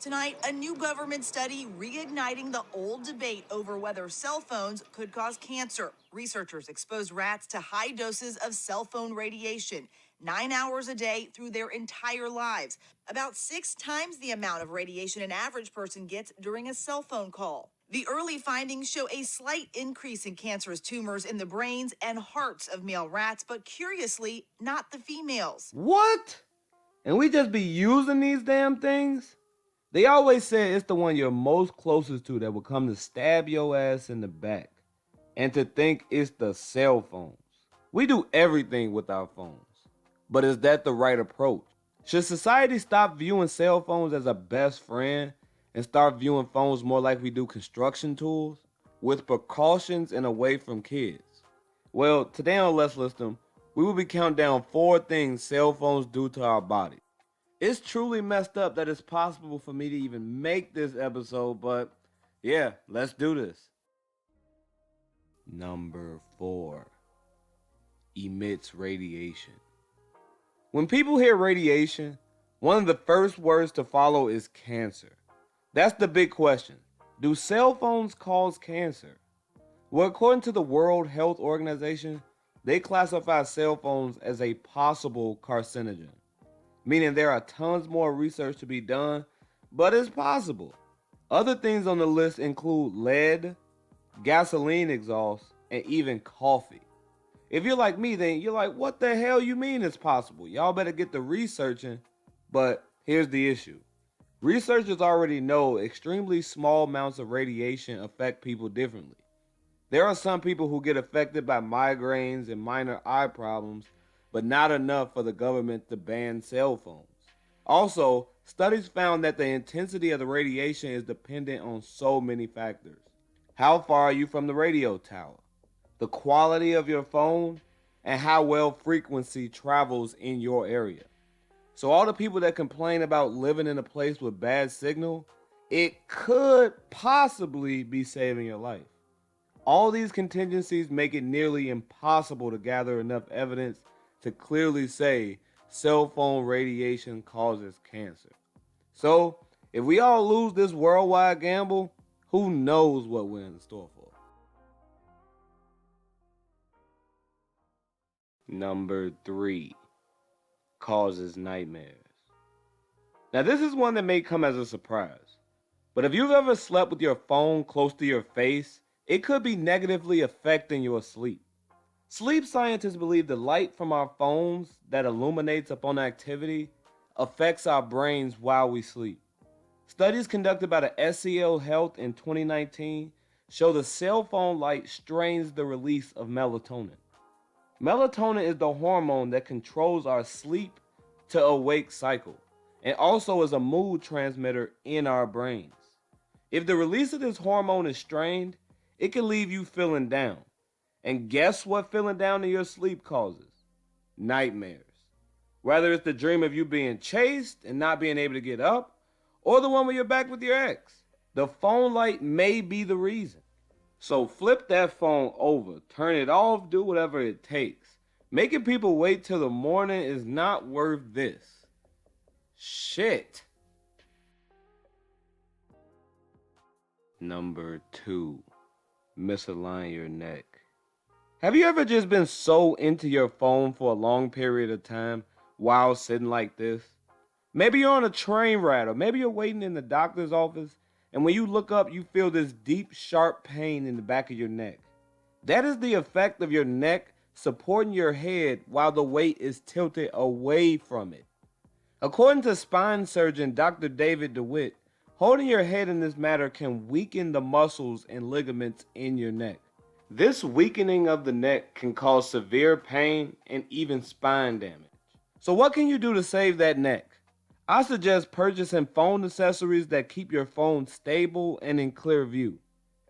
Tonight, a new government study reigniting the old debate over whether cell phones could cause cancer. Researchers exposed rats to high doses of cell phone radiation, 9 hours a day through their entire lives, about 6 times the amount of radiation an average person gets during a cell phone call. The early findings show a slight increase in cancerous tumors in the brains and hearts of male rats, but curiously, not the females. What? And we just be using these damn things? They always say it's the one you're most closest to that will come to stab your ass in the back. And to think it's the cell phones. We do everything with our phones. But is that the right approach? Should society stop viewing cell phones as a best friend and start viewing phones more like we do construction tools, with precautions and away from kids? Well, today on Let's List Them, we will be counting down 4 things cell phones do to our body. It's truly messed up that it's possible for me to even make this episode, but yeah, let's do this. Number 4. Emits radiation. When people hear radiation, one of the first words to follow is cancer. That's the big question. Do cell phones cause cancer? Well, according to the World Health Organization, they classify cell phones as a possible carcinogen, meaning there are tons more research to be done, but it's possible. Other things on the list include lead, gasoline exhaust, and even coffee. If you're like me, then you're like, what the hell you mean it's possible? Y'all better get to researching. But here's the issue. Researchers already know extremely small amounts of radiation affect people differently. There are some people who get affected by migraines and minor eye problems, but not enough for the government to ban cell phones. Also, studies found that the intensity of the radiation is dependent on so many factors. How far are you from the radio tower? The quality of your phone, and how well frequency travels in your area. So all the people that complain about living in a place with bad signal, it could possibly be saving your life. All these contingencies make it nearly impossible to gather enough evidence to clearly say cell phone radiation causes cancer. So, if we all lose this worldwide gamble, who knows what we're in store for? Number 3. Causes nightmares. Now, this is one that may come as a surprise, but if you've ever slept with your phone close to your face, it could be negatively affecting your sleep. Sleep scientists believe the light from our phones that illuminates upon activity affects our brains while we sleep. Studies conducted by the SEL Health in 2019 show the cell phone light strains the release of melatonin. Melatonin is the hormone that controls our sleep to awake cycle and also is a mood transmitter in our brains. If the release of this hormone is strained, it can leave you feeling down. And guess what feeling down in your sleep causes? Nightmares. Whether it's the dream of you being chased and not being able to get up, or the one where you're back with your ex. The phone light may be the reason. So flip that phone over, turn it off, do whatever it takes. Making people wait till the morning is not worth this. Shit. Number 2. Misalign your neck. Have you ever just been so into your phone for a long period of time while sitting like this? Maybe you're on a train ride, or maybe you're waiting in the doctor's office, and when you look up, you feel this deep, sharp pain in the back of your neck. That is the effect of your neck supporting your head while the weight is tilted away from it. According to spine surgeon Dr. David DeWitt, holding your head in this manner can weaken the muscles and ligaments in your neck. This weakening of the neck can cause severe pain and even spine damage. So what can you do to save that neck? I suggest purchasing phone accessories that keep your phone stable and in clear view.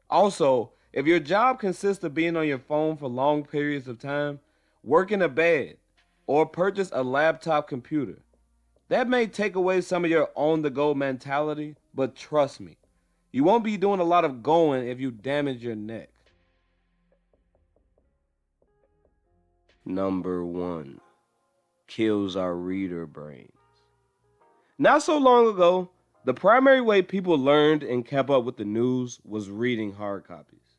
Also, if your job consists of being on your phone for long periods of time, work in a bed or purchase a laptop computer. That may take away some of your on-the-go mentality, but trust me, you won't be doing a lot of going if you damage your neck. Number 1. Kills our reader brains. Not so long ago, The primary way people learned and kept up with the news was reading hard copies.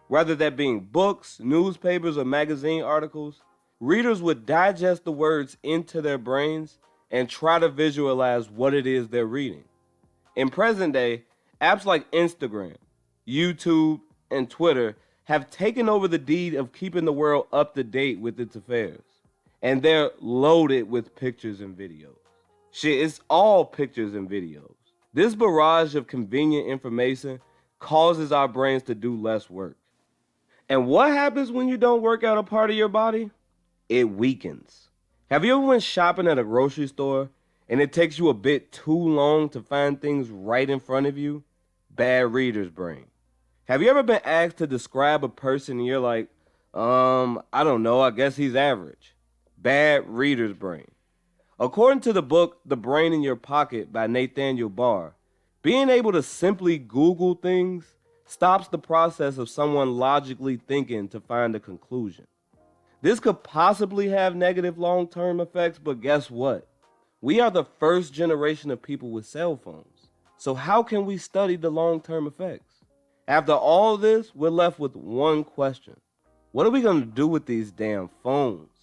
Whether that being books, newspapers, or magazine articles, readers would digest the words into their brains and try to visualize what it is they're reading. In present day, apps like Instagram, YouTube, and Twitter have taken over the deed of keeping the world up to date with its affairs. And they're loaded with pictures and videos. Shit, it's all pictures and videos. This barrage of convenient information causes our brains to do less work. And what happens when you don't work out a part of your body? It weakens. Have you ever went shopping at a grocery store and it takes you a bit too long to find things right in front of you? Bad reader's brain. Have you ever been asked to describe a person and you're like, I don't know, I guess he's average? Bad reader's brain. According to the book The Brain in Your Pocket by Nathaniel Barr, being able to simply Google things stops the process of someone logically thinking to find a conclusion. This could possibly have negative long-term effects, but guess what? We are the first generation of people with cell phones. So how can we study the long-term effects? After all this, we're left with one question. What are we going to do with these damn phones?